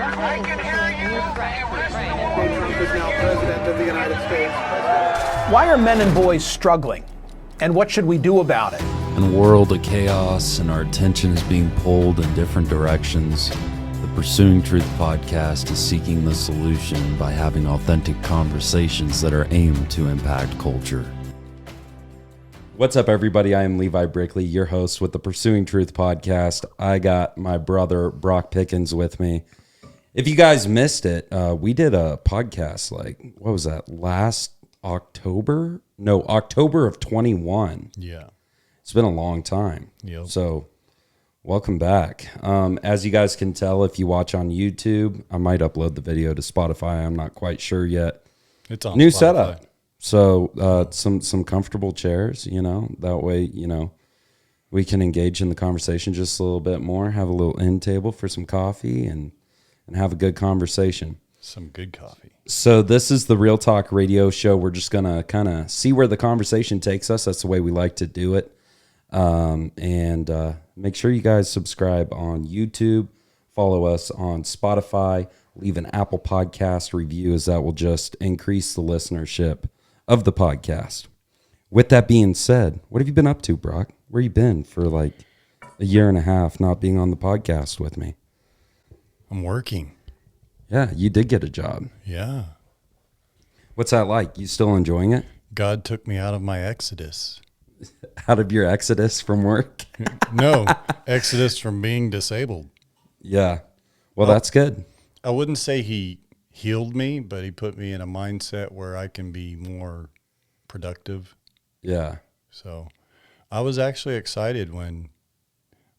I can hear you. Trump is now president of the United States. Why are men and boys struggling? And what should we do about it? In a world of chaos and our attention is being pulled in different directions, the Pursuing Truth podcast is seeking the solution by having authentic conversations that are aimed to impact culture. What's up, everybody? I am Levi Brickley, your host with the Pursuing Truth podcast. I got my brother, Brock Pickens, with me. If you guys missed it, we did a podcast what was that, last October? No, October of 21. Yeah. It's been a long time. Yep. So welcome back. As you guys can tell, if you watch on YouTube, I might upload the video to Spotify. I'm not quite sure yet. It's on New Spotify. setup. So some comfortable chairs, that way, we can engage in the conversation just a little bit more, have a little end table for some coffee and have a good conversation. Some good coffee. So this is the Real Talk radio show. We're just going to kind of see where the conversation takes us. That's the way we like to do it. And make sure you guys subscribe on YouTube, follow us on Spotify, leave an Apple Podcast review, as that will just increase the listenership of the podcast. With that being said, what have you been up to, Brock? Where you been for like a year and a half not being on the podcast with me? I'm working. Yeah, you did get a job. Yeah. What's that like? You still enjoying it? God took me out of my exodus. Out of your exodus from work? No, exodus from being disabled. Yeah. Well, that's good. I wouldn't say he healed me, but he put me in a mindset where I can be more productive. Yeah. So I was actually excited when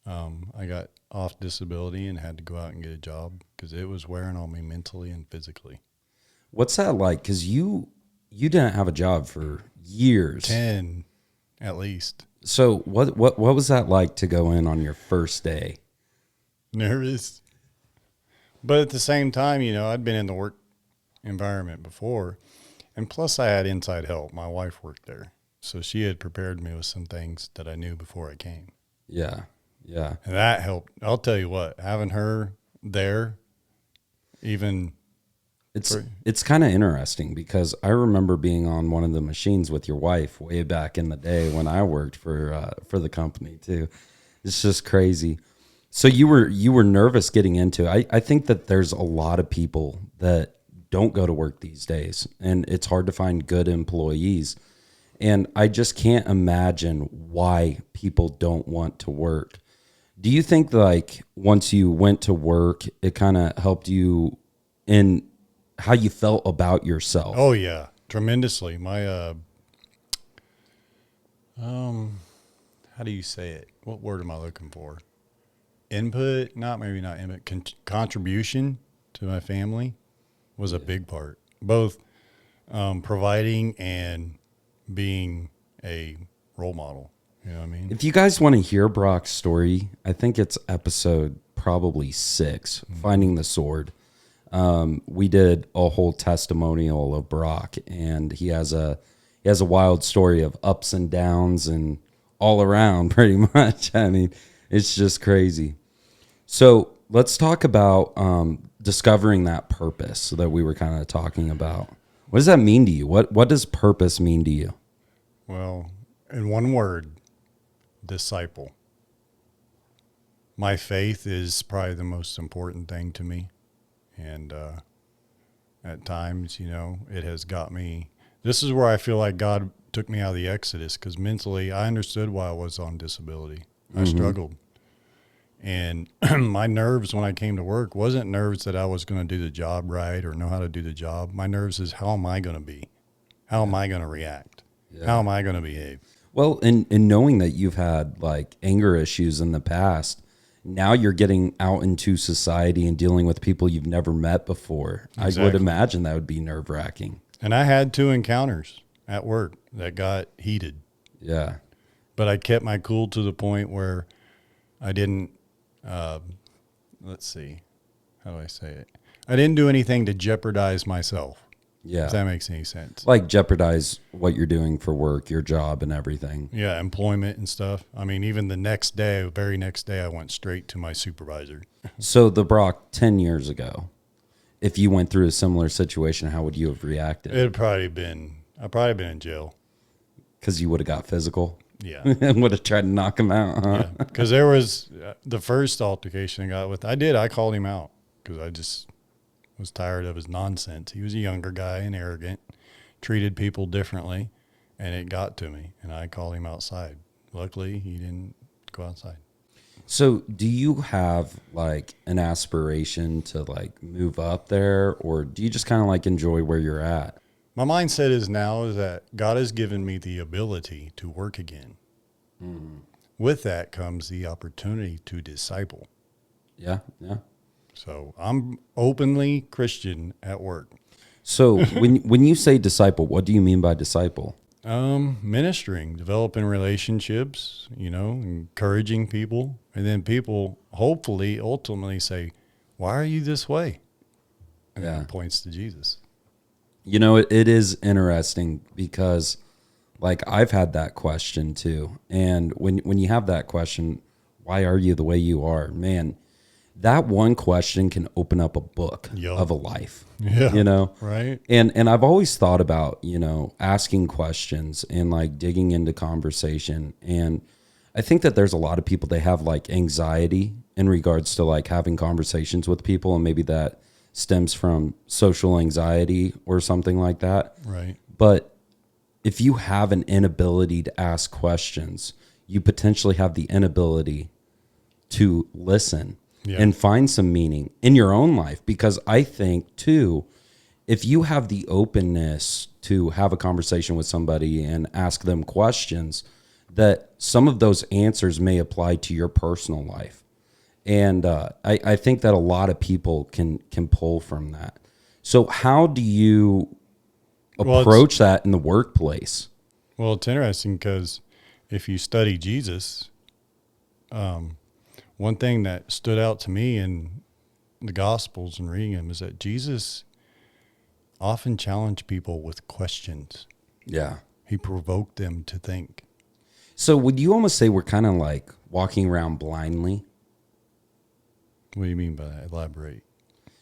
I got off disability and had to go out and get a job because it was wearing on me mentally and physically. What's that like? Because you didn't have a job for years. 10 at least. So what was that like to go in on your first day? Nervous. But at the same time, I'd been in the work environment before. And plus I had inside help. My wife worked there. So she had prepared me with some things that I knew before I came. Yeah. Yeah. And that helped. I'll tell you what, having her there, even... It's kind of interesting because I remember being on one of the machines with your wife way back in the day when I worked for the company too. It's just crazy. So you were nervous getting into it. I think that there's a lot of people that don't go to work these days, and it's hard to find good employees. And I just can't imagine why people don't want to work. Do you think once you went to work, it kind of helped you in how you felt about yourself? Oh yeah, tremendously. My how do you say it? What word am I looking for? Input, not input, contribution to my family was a big part. Both providing and being a role model. You know what I mean? If you guys want to hear Brock's story, I think it's episode probably 6, Finding the Sword. We did a whole testimonial of Brock, and he has a wild story of ups and downs and all around pretty much. I mean, it's just crazy. So let's talk about discovering that purpose that we were kind of talking about. What does that mean to you? What does purpose mean to you? Well, in one word, disciple. My faith is probably the most important thing to me. And at times, it has got me. This is where I feel like God took me out of the exodus because mentally I understood why I was on disability. I struggled. And my nerves when I came to work wasn't nerves that I was going to do the job right or know how to do the job. My nerves is how am I going to be? How am I going to react? Yeah. How am I going to behave? Well, in knowing that you've had anger issues in the past, now you're getting out into society and dealing with people you've never met before. Exactly. I would imagine that would be nerve-wracking. And I had 2 encounters at work that got heated. Yeah. But I kept my cool to the point where I didn't, let's see, how do I say it? I didn't do anything to jeopardize myself. Yeah. If that makes any sense. Like jeopardize what you're doing for work, your job and everything. Yeah, employment and stuff. I mean, even the next day, very next day, I went straight to my supervisor. So the Brock 10 years ago, if you went through a similar situation, how would you have reacted? I'd probably been in jail. Because you would have got physical Yeah. and would have tried to knock him out, huh? Yeah. Because there was the first altercation I got with, I called him out because I just was tired of his nonsense. He was a younger guy and arrogant, treated people differently, and it got to me, and I called him outside. Luckily, he didn't go outside. So do you have like an aspiration to like move up there, or do you just kind of like enjoy where you're at? My mindset is that God has given me the ability to work again. With that comes the opportunity to disciple. Yeah, yeah. So I'm openly Christian at work. So when you say disciple, what do you mean by disciple? Ministering, developing relationships, encouraging people. And then people hopefully ultimately say, why are you this way? And Yeah. it points to Jesus. It is interesting because like I've had that question too. And when you have that question, why are you the way you are? Man, that one question can open up a book Yup. of a life. Yeah. Right. And I've always thought about, asking questions and like digging into conversation. And I think that there's a lot of people, they have like anxiety in regards to like having conversations with people, and maybe that stems from social anxiety or something like that. Right. But if you have an inability to ask questions, you potentially have the inability to listen and find some meaning in your own life. Because I think too, if you have the openness to have a conversation with somebody and ask them questions, that some of those answers may apply to your personal life. And I think that a lot of people can pull from that. So how do you approach that in the workplace? Well, it's interesting because if you study Jesus, one thing that stood out to me in the Gospels and reading them is that Jesus often challenged people with questions. Yeah. He provoked them to think. So would you almost say we're kind of like walking around blindly? What do you mean by that? Elaborate.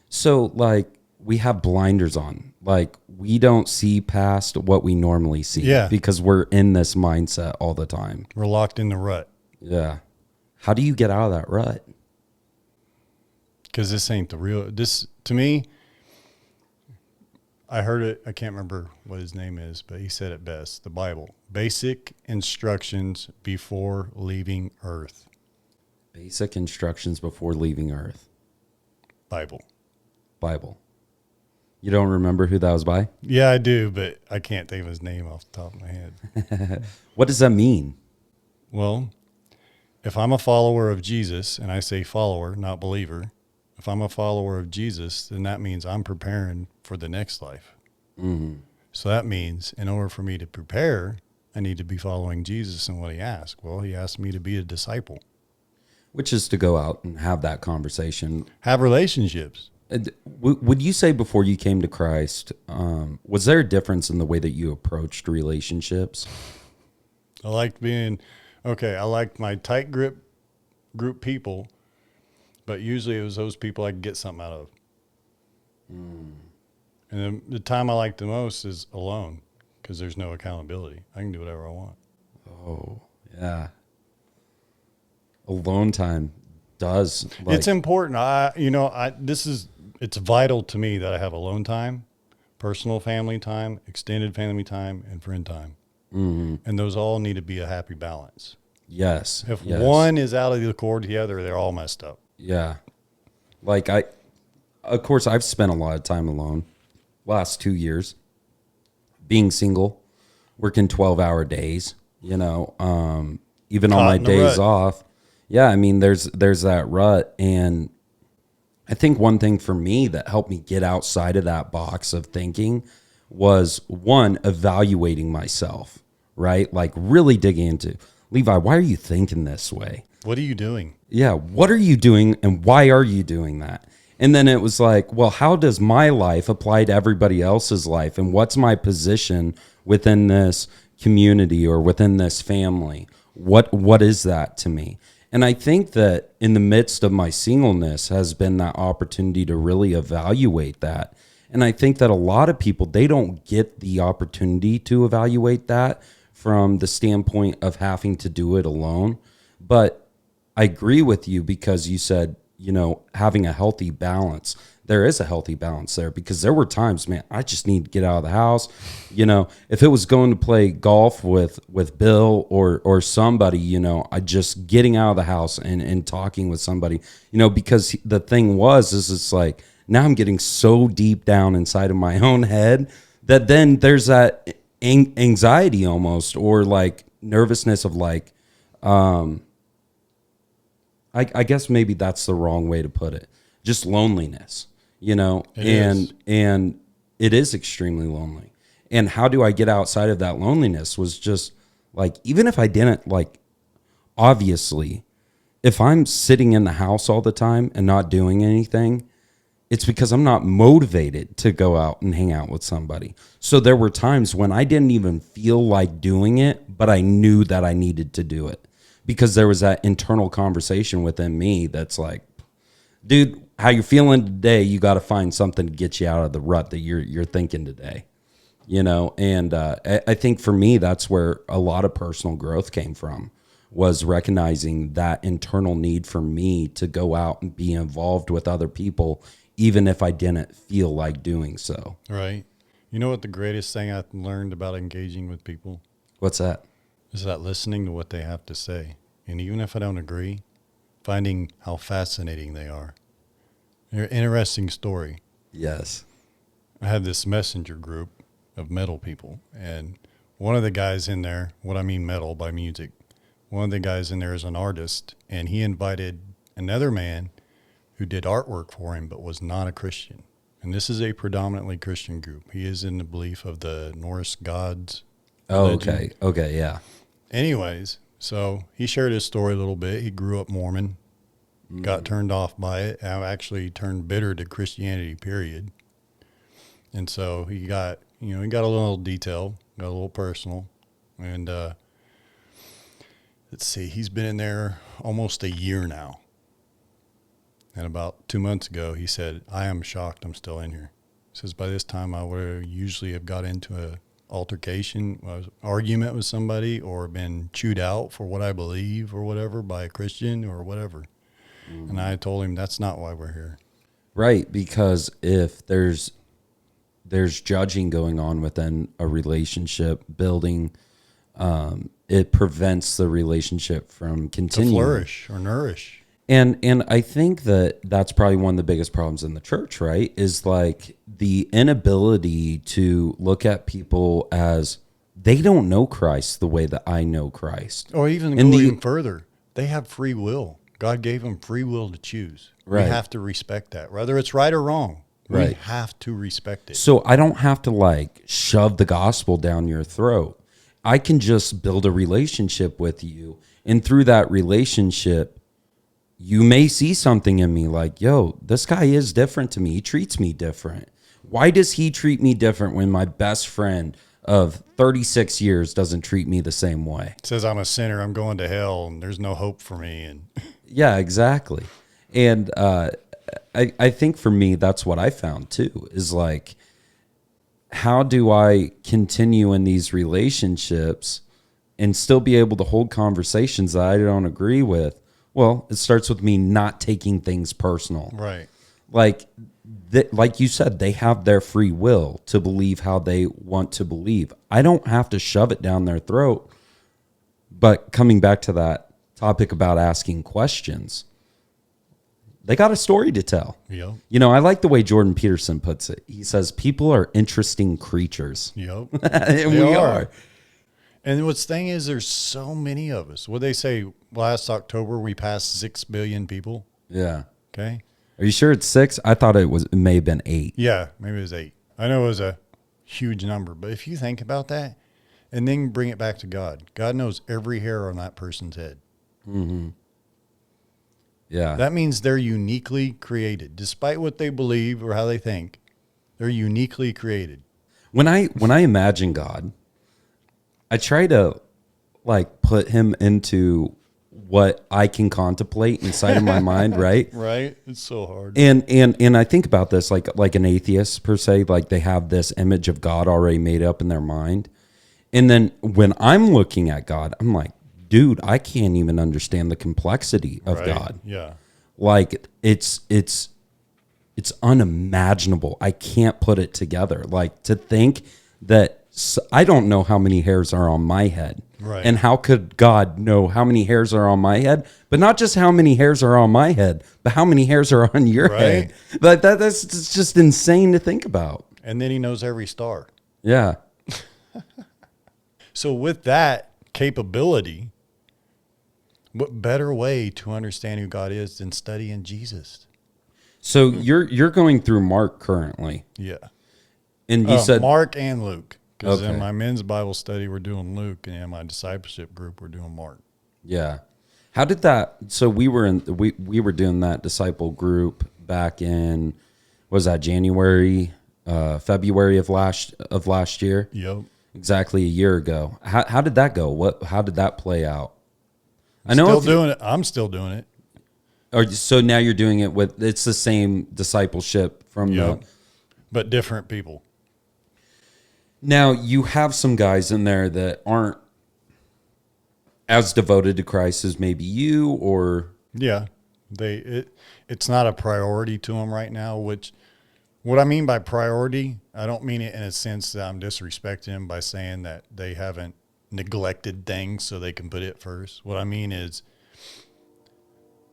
So like we have blinders on, like we don't see past what we normally see. Yeah. Because we're in this mindset all the time. We're locked in the rut. Yeah. How do you get out of that rut? Because this ain't the real, this to me, I heard it, I can't remember what his name is, but he said it best, the Bible. Basic instructions before leaving earth. Basic instructions before leaving Earth. Bible. You don't remember who that was by? Yeah, I do, but I can't think of his name off the top of my head. What does that mean? Well, if I'm a follower of Jesus, and I say follower, not believer, if I'm a follower of Jesus, then that means I'm preparing for the next life. Mm-hmm. So that means in order for me to prepare, I need to be following Jesus and what he asked. Well, he asked me to be a disciple. Which is to go out and have that conversation. Have relationships. Would you say before you came to Christ, was there a difference in the way that you approached relationships? I liked my tight group people, but usually it was those people I could get something out of. And then the time I like the most is alone because there's no accountability. I can do whatever I want. Oh, yeah. Alone time does. Like, It's important. It's vital to me that I have alone time, personal family time, extended family time, and friend time. mm-hmm. And those all need to be a happy balance. Yes. If yes. one is out of the cord, the other, they're all messed up. Yeah. Like of course, I've spent a lot of time alone last 2 years being single, working 12-hour days, even on my days off. Yeah. I mean, there's that rut. And I think one thing for me that helped me get outside of that box of thinking was one, evaluating myself, right? Like really digging into, Levi, why are you thinking this way? What are you doing? Yeah, what are you doing and why are you doing that? And then it was like, well, how does my life apply to everybody else's life? And what's my position within this community or within this family? What is that to me? And I think that in the midst of my singleness has been that opportunity to really evaluate that. And I think that a lot of people, they don't get the opportunity to evaluate that from the standpoint of having to do it alone. But I agree with you because you said, having a healthy balance. There is a healthy balance there because there were times, man, I just need to get out of the house. If it was going to play golf with Bill or somebody, I just getting out of the house and talking with somebody, because the thing is it's like, now I'm getting so deep down inside of my own head that then there's that anxiety almost, or like nervousness of like, I guess maybe that's the wrong way to put it. Just loneliness, and it is extremely lonely. And how do I get outside of that loneliness was just like, even if I didn't obviously, if I'm sitting in the house all the time and not doing anything, it's because I'm not motivated to go out and hang out with somebody. So there were times when I didn't even feel like doing it, but I knew that I needed to do it. Because there was that internal conversation within me that's like, dude, how you're feeling today, you got to find something to get you out of the rut that you're thinking today, And I think for me, that's where a lot of personal growth came from, was recognizing that internal need for me to go out and be involved with other people, even if I didn't feel like doing so. Right. You know what the greatest thing I've learned about engaging with people? What's that? Is that listening to what they have to say. And even if I don't agree, finding how fascinating they are. They're an interesting story. Yes. I had this messenger group of metal people, and one of the guys in there, what I mean metal by music, one of the guys in there is an artist, and he invited another man who did artwork for him but was not a Christian. And this is a predominantly Christian group. He is in the belief of the Norse gods. Oh, religion. okay, yeah. Anyways, so he shared his story a little bit. He grew up Mormon, got turned off by it. I actually turned bitter to Christianity, period. And so he got a little detail, got a little personal. And let's see, he's been in there almost a year now. And about 2 months ago, he said, I am shocked I'm still in here. He says, by this time, I would usually have got into a argument with somebody or been chewed out for what I believe or whatever by a Christian or whatever. And I told him that's not why we're here. Right, because if there's judging going on within a relationship, building, it prevents the relationship from continuing. To flourish or nourish. And I think that's probably one of the biggest problems in the church, right? Is like the inability to look at people as they don't know Christ the way that I know Christ. Or even go even further, they have free will. God gave them free will to choose. Right. We have to respect that. Whether it's right or wrong, we Right. have to respect it. So I don't have to shove the gospel down your throat. I can just build a relationship with you. And through that relationship, you may see something in me like, yo, this guy is different to me. He treats me different. Why does he treat me different when my best friend of 36 years doesn't treat me the same way? It says I'm a sinner, I'm going to hell, and there's no hope for me. And Yeah, exactly. And I think for me, that's what I found too, is like, how do I continue in these relationships and still be able to hold conversations that I don't agree with? Well, it starts with me not taking things personal. right. Like you said, they have their free will to believe how they want to believe. I don't have to shove it down their throat. But coming back to that topic about asking questions, they got a story to tell. Yep. I like the way Jordan Peterson puts it. He says, people are interesting creatures. Yep. And we are. And what's the thing is, there's so many of us. What they say, last October, we passed 6 billion people. Yeah. Okay. Are you sure it's 6? I thought it may have been 8. Yeah, maybe it was 8. I know it was a huge number, but if you think about that and then bring it back to God, God knows every hair on that person's head. Mm-hmm. Yeah. That means they're uniquely created. Despite what they believe or how they think, they're uniquely created. When I imagine God, I try to put him into what I can contemplate inside of my mind, right? Right? It's so hard. And I think about this like an atheist per se, like they have this image of God already made up in their mind. And then when I'm looking at God, I'm like, dude, I can't even understand the complexity of Right? God. Yeah. Like it's unimaginable. I can't put it together. Like to think that I don't know how many hairs are on my head. Right. And how could God know how many hairs are on my head? But not just how many hairs are on my head, but how many hairs are on your head. Like that's just insane to think about. And then he knows every star. Yeah. So with that capability, what better way to understand who God is than studying Jesus? So you're going through Mark currently. Yeah. And you said Mark and Luke. Because Okay. in my men's Bible study, we're doing Luke, and in my discipleship group, we're doing Mark. Yeah. How did that? So we were doing that disciple group back in, was that January, February of last year? Yep. Exactly a year ago. How did that go? How did that play out? I know. Still doing it. I'm still doing it. So now you're doing it with, it's the same discipleship from Yep. But different people. Now you have some guys in there that aren't as devoted to Christ as maybe you, or Yeah. It's not a priority to them right now, which what I mean by priority, I don't mean it in a sense that I'm disrespecting them by saying that they haven't neglected things so they can put it first. What I mean is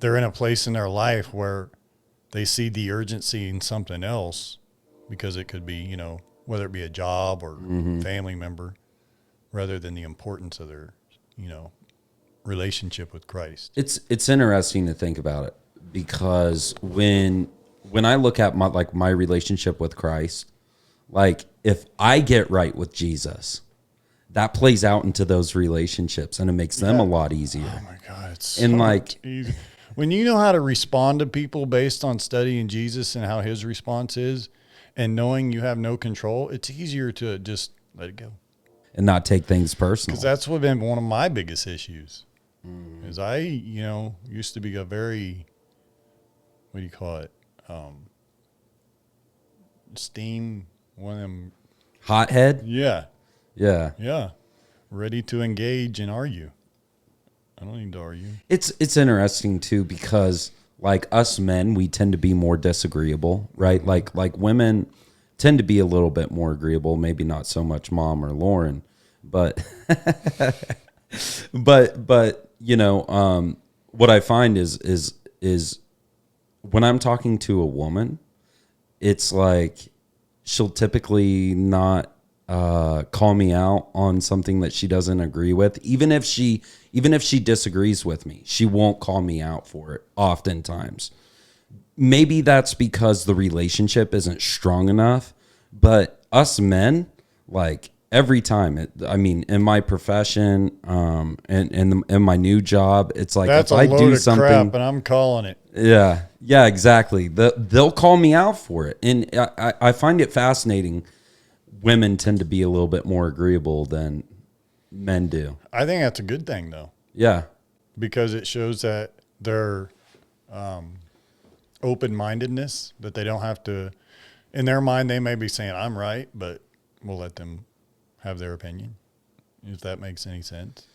they're in a place in their life where they see the urgency in something else because it could be, whether it be a job or family member, rather than the importance of their, relationship with Christ. it's interesting to think about it, because when I look at my relationship with Christ, like if I get right with Jesus, that plays out into those relationships and it makes them a lot easier. Oh my God, it's And so like- much easier. When you know how to respond to people based on studying Jesus and how his response is, and knowing you have no control, it's easier to just let it go. And not take things personal. Because that's what been one of my biggest issues. Is I, used to be a very, what do you call it? One of them. Hothead? Yeah. Yeah. Yeah. Ready to engage and argue. I don't need to argue. It's interesting too, because like us men, we tend to be more disagreeable, right? Like women tend to be a little bit more agreeable, maybe not so much Mom or Lauren, but but what I find is when I'm talking to a woman, it's like she'll typically not call me out on something that she doesn't agree with. Even if she disagrees with me, she won't call me out for it oftentimes. Maybe that's because the relationship isn't strong enough, but us men, like every time, in my profession, and in my new job, it's like That's if a I load do of something, crap, and I'm calling it. yeah, exactly. They'll call me out for it, and I find it fascinating. Women tend to be a little bit more agreeable than men do. I think that's a good thing, though, Yeah, because it shows that their open-mindedness, that they don't have to, in their mind, they may be saying, I'm right, but we'll let them have their opinion, if that makes any sense.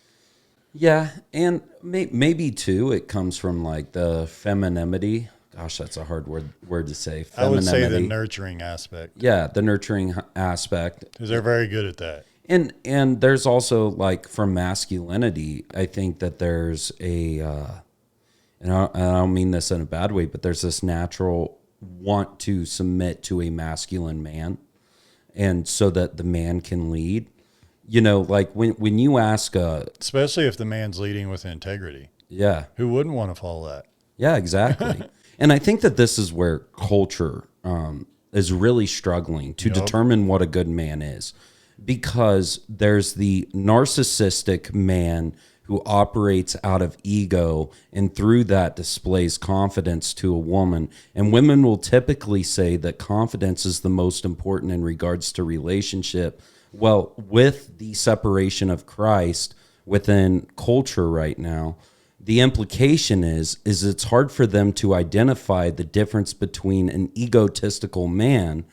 yeah, and maybe too, it comes from like the femininity. Gosh, that's a hard word to say. I would say the Femininity. nurturing aspect, Yeah, the nurturing aspect. because they're very good at that. And there's also like from masculinity, I think that there's a, and I don't mean this in a bad way, but there's this natural want to submit to a masculine man, and so that the man can lead. Like when you ask, Especially if the man's leading with integrity. yeah, Who wouldn't want to follow that? yeah, exactly. And I think that this is where culture is really struggling to determine what a good man is, because there's the narcissistic man who operates out of ego and through that displays confidence to a woman. And women will typically say that confidence is the most important in regards to relationship. Well, with the separation of Christ within culture right now, the implication is it's hard for them to identify the difference between an egotistical man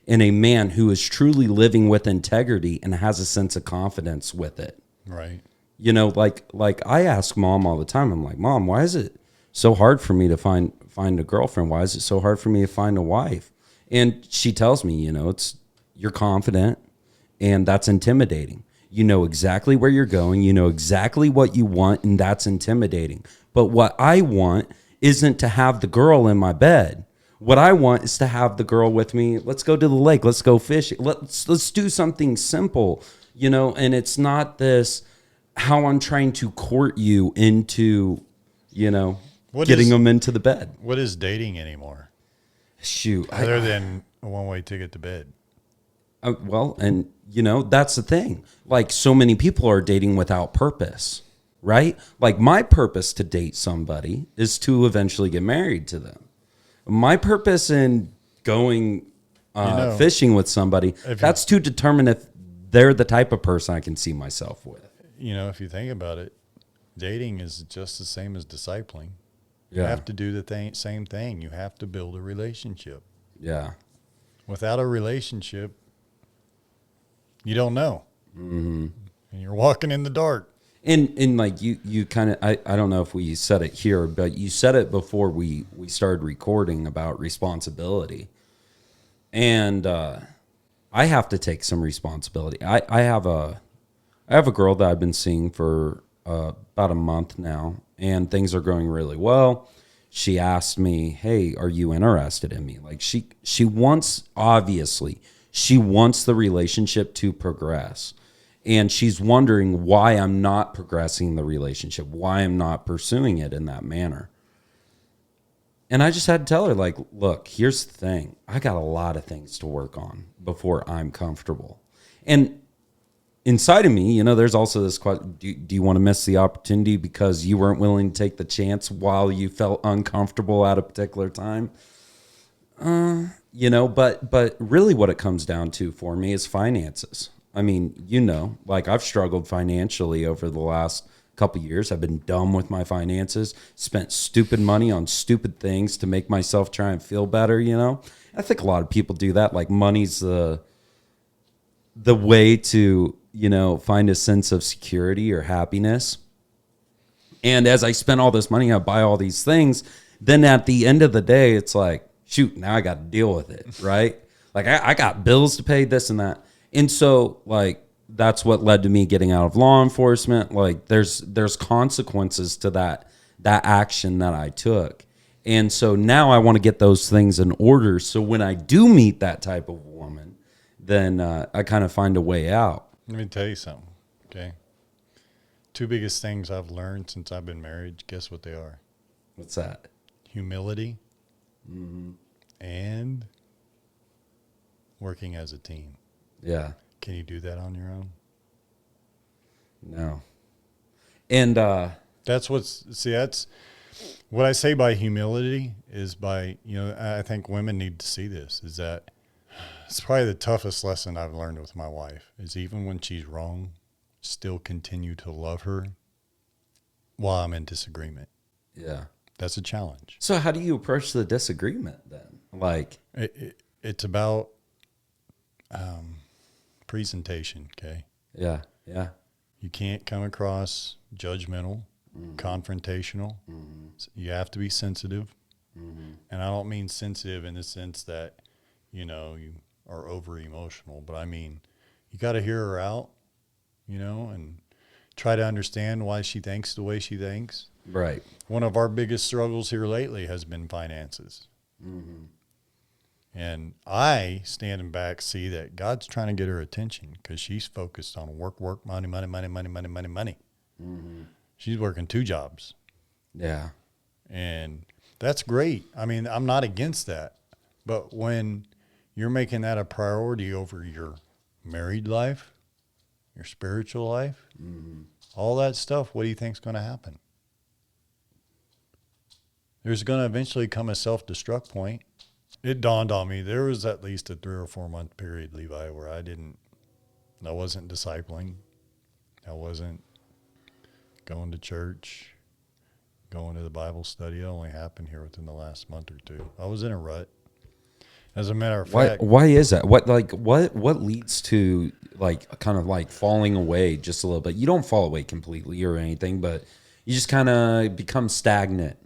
and a man who is truly living with integrity and has a sense of confidence with it. Right. You know, like I ask Mom all the time. I'm like, Mom, why is it so hard for me to find a girlfriend? Why is it so hard for me to find a wife? And she tells me, you know, you're confident, and that's intimidating. You know exactly where you're going. You know exactly what you want, and that's intimidating. But what I want isn't to have the girl in my bed. What I want is to have the girl with me. Let's go to the lake. Let's go fishing. Let's do something simple, you know. And it's not this how I'm trying to court you into, you know, getting them into the bed. What is dating anymore? Shoot, Other than a one-way ticket to bed. Well, and you know, that's the thing. Like, so many people are dating without purpose, right? Like, my purpose to date somebody is to eventually get married to them. My purpose in going fishing with somebody, that's to determine if they're the type of person I can see myself with. You know, if you think about it, dating is just the same as discipling. Yeah. You have to do the same thing. You have to build a relationship. Yeah. Without a relationship, you don't know. Mm-hmm. And you're walking in the dark. And like you kind of, I don't know if we said it here, but you said it before we started recording about responsibility. And I have to take some responsibility. I have a girl that I've been seeing for about a month now, and things are going really well. She asked me, "Hey, are you interested in me?" Like, she wants, obviously, she wants the relationship to progress. And she's wondering why I'm not progressing the relationship, why I'm not pursuing it in that manner. And I just had to tell her, like, look, here's the thing. I got a lot of things to work on before I'm comfortable. And inside of me, you know, there's also this question, do you want to miss the opportunity because you weren't willing to take the chance while you felt uncomfortable at a particular time? You know, but really what it comes down to for me is finances. I mean, you know, like, I've struggled financially over the last couple of years. I've been dumb with my finances, spent stupid money on stupid things to make myself try and feel better, you know? I think a lot of people do that. Like, money's the way to, you know, find a sense of security or happiness. And as I spend all this money, I buy all these things. Then at the end of the day, it's like, shoot, now I got to deal with it, right? Like, I got bills to pay, this and that. And so, like, that's what led to me getting out of law enforcement. Like, there's consequences to that action that I took. And so now I want to get those things in order. So when I do meet that type of woman, then I kind of find a way out. Let me tell you something, okay? 2 biggest things I've learned since I've been married, guess what they are? What's that? Humility and working as a team. Yeah. Can you do that on your own? No. And that's what I say by humility is by, you know, I think women need to see this, is that it's probably the toughest lesson I've learned with my wife is even when she's wrong, still continue to love her while I'm in disagreement. Yeah. That's a challenge. So how do you approach the disagreement then? Like, it's about presentation, okay? Yeah, yeah. You can't come across judgmental, confrontational. So you have to be sensitive. And I don't mean sensitive in the sense that, you know, you are over emotional, but I mean, you got to hear her out, you know, and try to understand why she thinks the way she thinks. Right. One of our biggest struggles here lately has been finances. And I, standing back, see that God's trying to get her attention because she's focused on work, money, money, money, money, money, money, money. She's working 2 jobs. Yeah. And that's great. I mean, I'm not against that. But when you're making that a priority over your married life, your spiritual life, all that stuff, what do you think's going to happen? There's going to eventually come a self-destruct point. It dawned on me, there was at least a 3 or 4 month period, Levi, where I wasn't discipling. I wasn't going to church. going to the Bible study. It only happened here within the last month or two. I was in a rut. As a matter of fact, Why is that? What leads to like kind of like falling away just a little bit? You don't fall away completely or anything, but you just kind of become stagnant.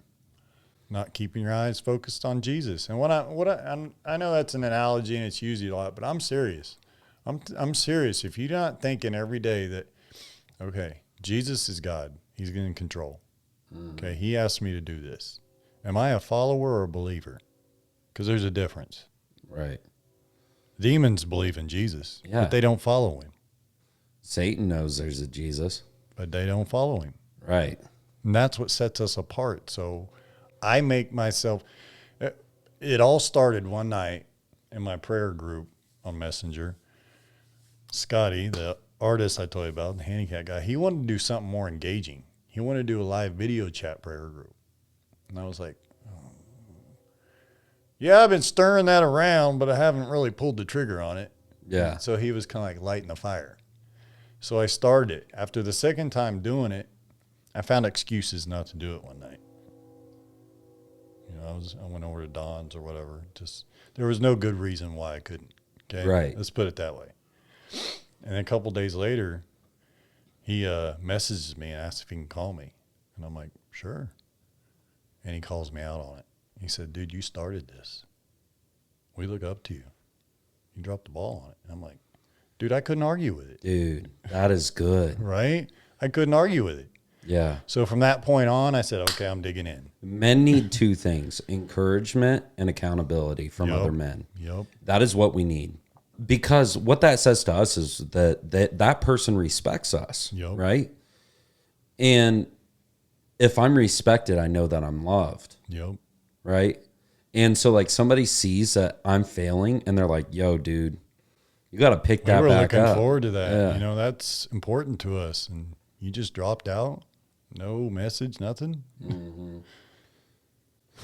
not keeping your eyes focused on Jesus. And I know that's an analogy and it's used a lot, but I'm serious. I'm serious. If you're not thinking every day that, okay, Jesus is God, he's in control. Okay, he asked me to do this. Am I a follower or a believer? Because there's a difference. Right. Demons believe in Jesus, Yeah. but they don't follow him. Satan knows there's a Jesus. But they don't follow him. Right. And that's what sets us apart. So I make myself, it all started one night in my prayer group on Messenger. Scotty, the artist I told you about, the handicap guy, he wanted to do something more engaging. He wanted to do a live video chat prayer group. And I was like, yeah, I've been stirring that around, but I haven't really pulled the trigger on it. Yeah. So he was kind of like lighting the fire. So I started it. After the second time doing it, I found excuses not to do it one night. You know, I went over to Don's or whatever. Just there was no good reason why I couldn't. Okay, Right. Let's put it that way. And then a couple days later, he messages me and asks if he can call me, and I'm like, sure. And he calls me out on it. He said, dude, you started this. We look up to you. You dropped the ball on it. And I'm like, dude, I couldn't argue with it. Dude, that is good. Right? I couldn't argue with it. Yeah. So from that point on, I said, okay, I'm digging in. Men need two things, encouragement and accountability from other men. Yep. That is what we need. Because what that says to us is that person respects us, Yep. right? And if I'm respected, I know that I'm loved. Yep. Right? And so like somebody sees that I'm failing and they're like, yo, dude, you got to pick that We're back looking up. forward to that. Yeah. You know, that's important to us. And you just dropped out. No message, nothing. Mm-hmm.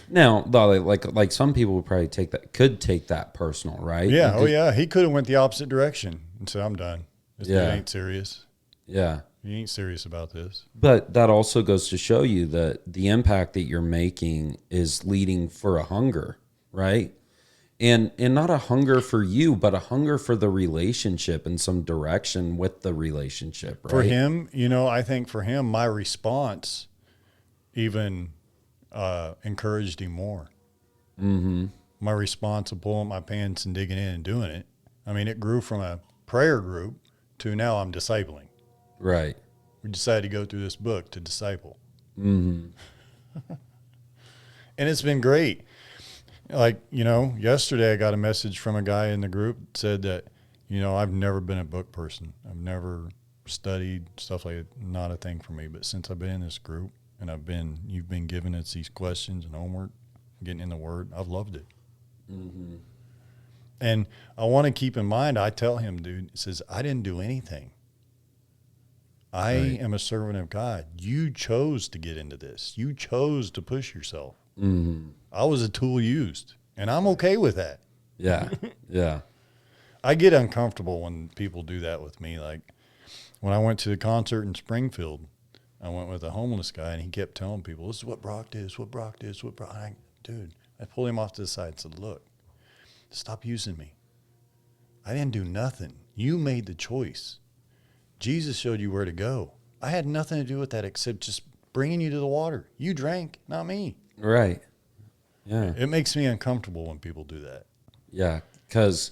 Now, though, like some people would probably could take that personal, right? Yeah. Oh, yeah. He could have went the opposite direction and said, I'm done. This dude ain't serious. Yeah. He ain't serious about this. But that also goes to show you that the impact that you're making is leading for a hunger, right? And not a hunger for you, but a hunger for the relationship and some direction with the relationship, right? For him, you know, I think for him, my response even encouraged him more. Mm-hmm. My response of pulling my pants and digging in and doing it. I mean, it grew from a prayer group to now I'm discipling. Right. We decided to go through this book to disciple. Mm-hmm. And it's been great. Like, you know, yesterday I got a message from a guy in the group that said that, you know, I've never been a book person. I've never studied stuff like that. Not a thing for me. But since I've been in this group and you've been giving us these questions and homework, getting in the Word, I've loved it. Mm-hmm. And I want to keep in mind, I tell him, dude, it says, I didn't do anything. I am a servant of God. You chose to get into this. You chose to push yourself. Mm-hmm. I was a tool used, and I'm okay with that. Yeah. Yeah. I get uncomfortable when people do that with me. Like when I went to the concert in Springfield, I went with a homeless guy, and he kept telling people, this is what Brock did, what Brock did, what Brock. Dude, I pulled him off to the side and said, look, stop using me. I didn't do nothing. You made the choice. Jesus showed you where to go. I had nothing to do with that except just bringing you to the water. You drank, not me. Right. Yeah. It makes me uncomfortable when people do that. Yeah. Because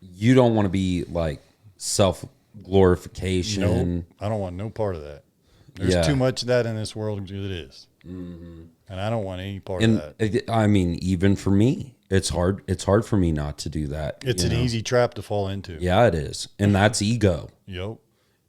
you don't want to be like self-glorification. Nope. I don't want no part of that. There's too much of that in this world as it is. Mm-hmm. And I don't want any part of that. I mean, even for me, it's hard. It's hard for me not to do that. It's an easy trap to fall into. Yeah, it is. And that's ego. Yep.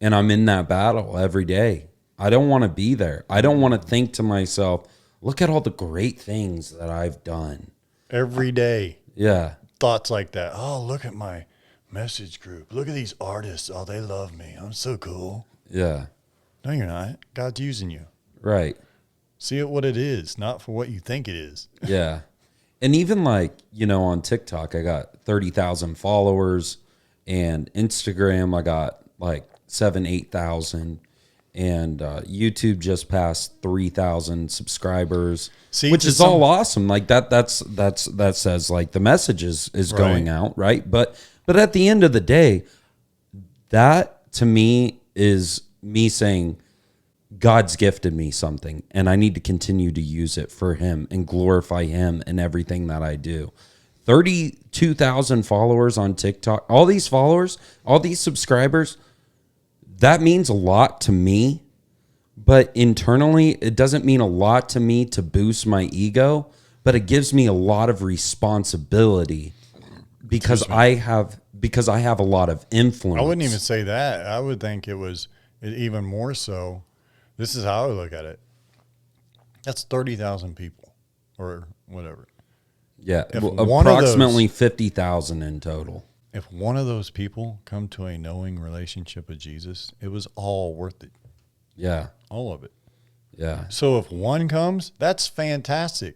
And I'm in that battle every day. I don't want to be there. I don't want to think to myself, look at all the great things that I've done. Every day. Yeah. Thoughts like that. Oh, look at my message group. Look at these artists. Oh, they love me. I'm so cool. Yeah. No, you're not. God's using you. Right. See it what it is, not for what you think it is. Yeah. And even like, you know, on TikTok, I got 30,000 followers, and Instagram, I got like 8,000. and YouTube just passed 3,000 subscribers, See, which to is all awesome. Like that says like the message is going out, right? But at the end of the day, that to me is me saying God's gifted me something, and I need to continue to use it for Him and glorify Him in everything that I do. 32,000 followers on TikTok, all these followers, all these subscribers, that means a lot to me, but internally, it doesn't mean a lot to me to boost my ego, but it gives me a lot of responsibility because I have a lot of influence. I wouldn't even say that. I would think it was even more so. This is how I would look at it. That's 30,000 people or whatever. Yeah, If well, one of approximately 50,000 in total. If one of those people come to a knowing relationship with Jesus, it was all worth it. Yeah, All of it. yeah. So if one comes, that's fantastic.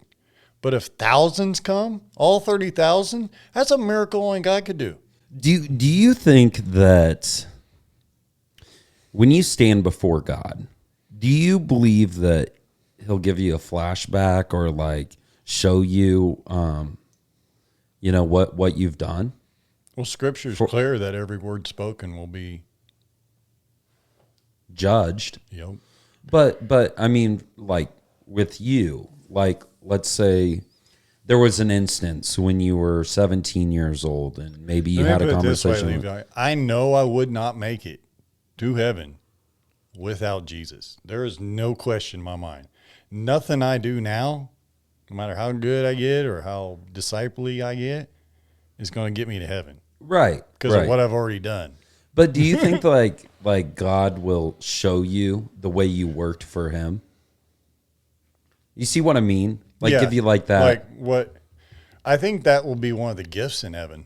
But if thousands come, all 30,000, that's a miracle only God could do. Do you think that when you stand before God, do you believe that He'll give you a flashback or like show you, what you've done? Well, Scripture is clear that every word spoken will be Judged. Yep. But I mean, like with you, like let's say there was an instance when you were 17 years old and maybe you had a conversation. Levi. I know I would not make it to heaven without Jesus. There is no question in my mind. Nothing I do now, no matter how good I get or how disciple-y I get, is going to get me to heaven. Right. Because of what I've already done. But do you think like God will show you the way you worked for Him? You see what I mean? Like give you like that. Like what? I think that will be one of the gifts in heaven.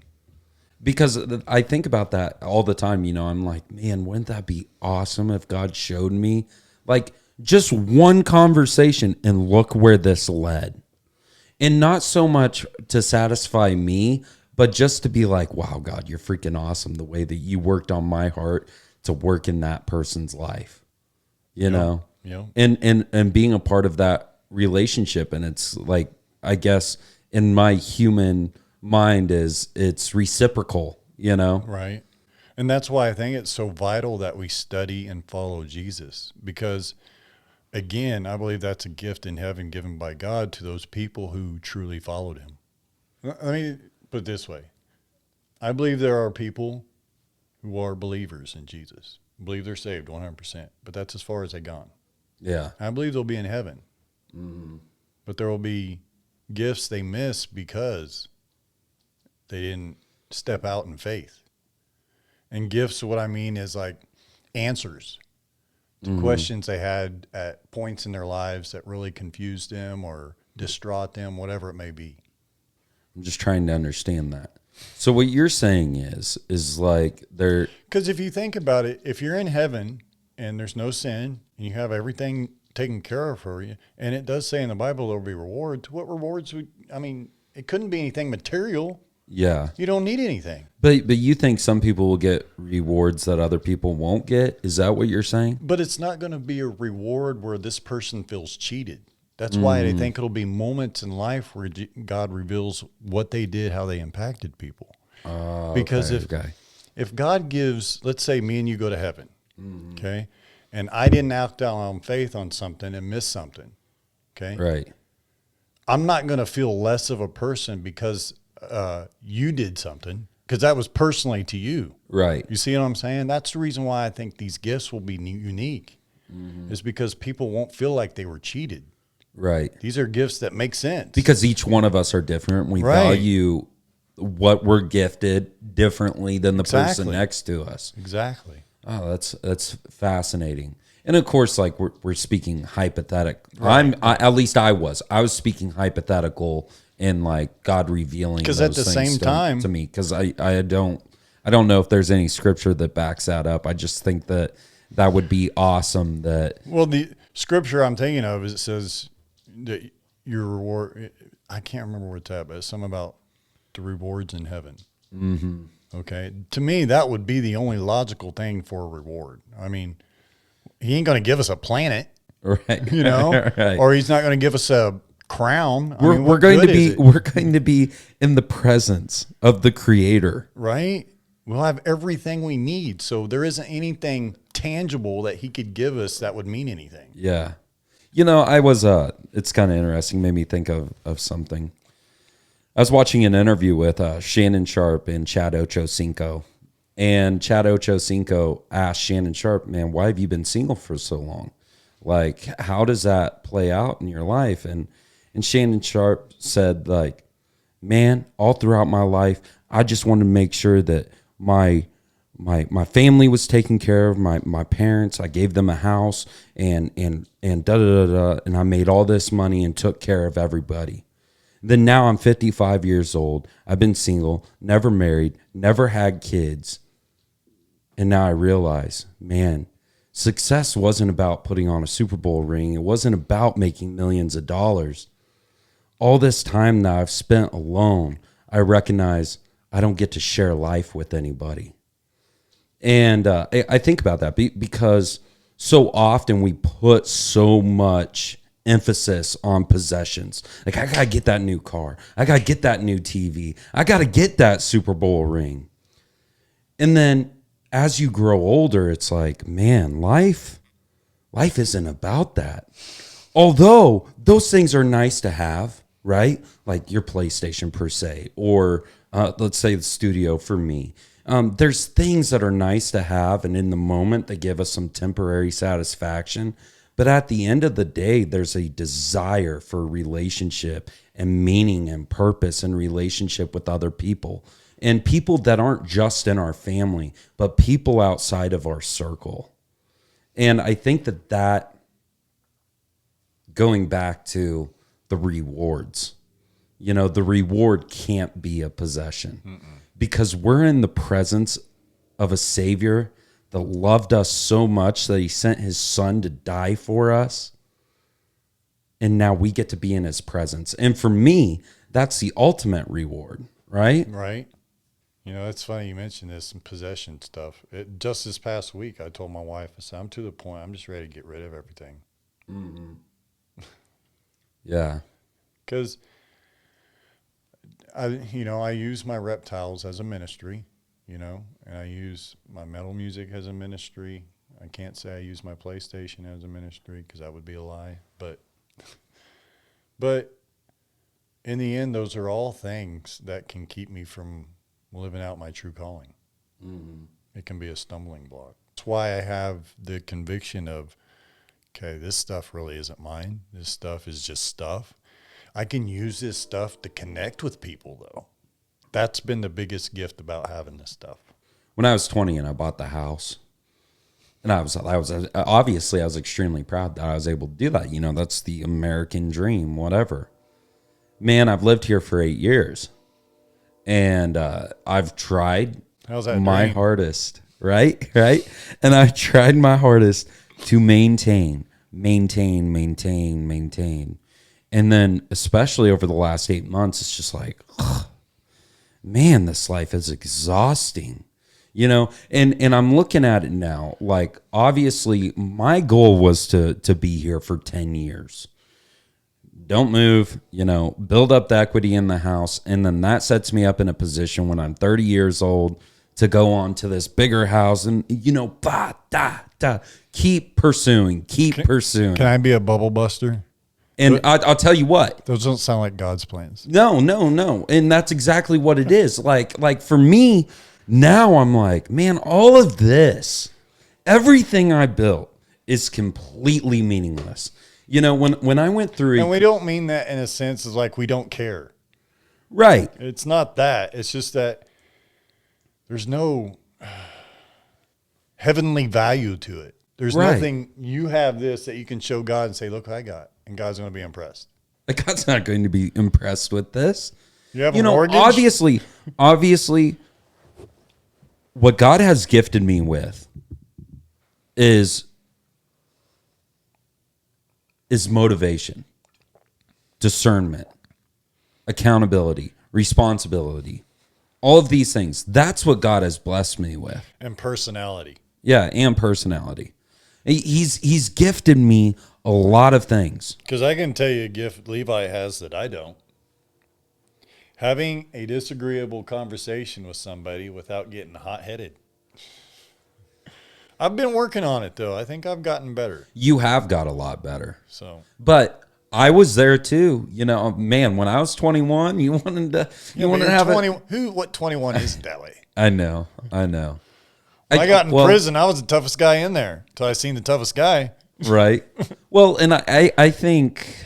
Because I think about that all the time. I'm like, man, wouldn't that be awesome if God showed me like just one conversation and look where this led. And not so much to satisfy me, but just to be like, wow, God, you're freaking awesome. The way that you worked on my heart to work in that person's life, you know? Yeah. And being a part of that relationship. And it's like, I guess in my human mind it's reciprocal, Right. And that's why I think it's so vital that we study and follow Jesus, because again, I believe that's a gift in heaven given by God to those people who truly followed Him. Let me put it this way. I believe there are people who are believers in Jesus, believe they're saved 100%, but that's as far as they've gone. Yeah. I believe they'll be in heaven, but there will be gifts they miss because they didn't step out in faith. And gifts, what I mean is like answers to questions they had at points in their lives that really confused them or distraught them, whatever it may be. I'm just trying to understand that. So what you're saying is like they're... Because if you think about it, if you're in heaven and there's no sin and you have everything taken care of for you, and it does say in the Bible there will be rewards, what rewards would, it couldn't be anything material. Yeah. You don't need anything. But you think some people will get rewards that other people won't get? Is that what you're saying? But it's not going to be a reward where this person feels cheated. That's why I think it'll be moments in life where God reveals what they did, how they impacted people. Because if God gives, let's say me and you go to heaven, okay, and I didn't act out on faith on something and miss something, okay? Right. I'm not going to feel less of a person because you did something, because that was personally to you. Right. You see what I'm saying? That's the reason why I think these gifts will be unique, is because people won't feel like they were cheated. Right. These are gifts that make sense. Because each one of us are different. We value what we're gifted differently than the person next to us. Exactly. Oh, that's fascinating. And of course, like we're speaking hypothetical. Right. At least I was speaking hypothetical and like God revealing. Because at the same time to me, because I don't know if there's any scripture that backs that up. I just think that would be awesome. Well, the scripture I'm thinking of is, it says that your reward, I can't remember where it's at, but it's something about the rewards in heaven. Okay. To me, that would be the only logical thing for a reward. I mean, He ain't going to give us a planet, Right. you know, Right. or he's not going to give us a crown. I We're, mean, we're what going to good is be it? we're going to be in the presence of the Creator. Right? We'll have everything we need. So there isn't anything tangible that he could give us that would mean anything. Yeah. You know, I was it's kind of interesting, made me think of something. I was watching an interview with Shannon Sharp and Chad Ochocinco. And Chad Ochocinco asked Shannon Sharp, man, why have you been single for so long? Like, how does that play out in your life? And Shannon Sharp said, like, man, all throughout my life, I just wanted to make sure that my family was taken care of, my parents, I gave them a house and da da da da, and I made all this money and took care of everybody. Then now I'm 55 years old. I've been single, never married, never had kids. And now I realize, man, success wasn't about putting on a Super Bowl ring. It wasn't about making millions of dollars. All this time that I've spent alone, I recognize I don't get to share life with anybody. And I think about that because so often we put so much emphasis on possessions. Like, I got to get that new car. I got to get that new TV. I got to get that Super Bowl ring. And then as you grow older, it's like, man, life isn't about that. Although those things are nice to have, right? Like your PlayStation per se, or let's say the studio for me. There's things that are nice to have and in the moment they give us some temporary satisfaction. But at the end of the day, there's a desire for relationship and meaning and purpose and relationship with other people. And people that aren't just in our family, but people outside of our circle. And I think that going back to the rewards, you know, the reward can't be a possession. Because we're in the presence of a Savior that loved us so much that he sent his son to die for us. And now we get to be in his presence. And for me, that's the ultimate reward, right? Right. You know, it's funny you mentioned this and possession stuff. Just this past week, I told my wife, I said, I'm to the point, I'm just ready to get rid of everything. Mm-hmm. Yeah. Because I use my reptiles as a ministry, you know, and I use my metal music as a ministry. I can't say I use my PlayStation as a ministry because that would be a lie. But in the end, those are all things that can keep me from living out my true calling. Mm-hmm. It can be a stumbling block. That's why I have the conviction of, okay, this stuff really isn't mine. This stuff is just stuff. I can use this stuff to connect with people, though. That's been the biggest gift about having this stuff. When I was 20 and I bought the house, and I was obviously I was extremely proud that I was able to do that. You know, that's the American dream, whatever. Man, I've lived here for 8 years, and I've tried my hardest, right? And I've tried my hardest to maintain. And then, especially over the last 8 months, it's just like, ugh, man, this life is exhausting, you know? And I'm looking at it now, like, obviously, my goal was to be here for 10 years. Don't move, you know, build up the equity in the house. And then that sets me up in a position when I'm 30 years old to go on to this bigger house and, you know, keep pursuing. Can I be a bubble buster? And I'll tell you what. Those don't sound like God's plans. No. And that's exactly what it is. Like for me, now I'm like, man, all of this, everything I built is completely meaningless. You know, when I went through... And we don't mean that in a sense as like we don't care. Right. It's not that. It's just that there's no heavenly value to it. There's nothing, you have this that you can show God and say, look what I got. And God's going to be impressed. Like, God's not going to be impressed with this. You have a mortgage? Obviously, what God has gifted me with is motivation, discernment, accountability, responsibility, all of these things. That's what God has blessed me with. And personality. Yeah, and personality. He's gifted me a lot of things. Because I can tell you a gift Levi has that I don't. Having a disagreeable conversation with somebody without getting hot-headed. I've been working on it, though. I think I've gotten better. You have got a lot better. So, but I was there too. You know, man, when I was 21, you wanted to have 20, what 21 isn't that way? I know. When I got in prison, I was the toughest guy in there until I seen the toughest guy. Right. Well, and I think,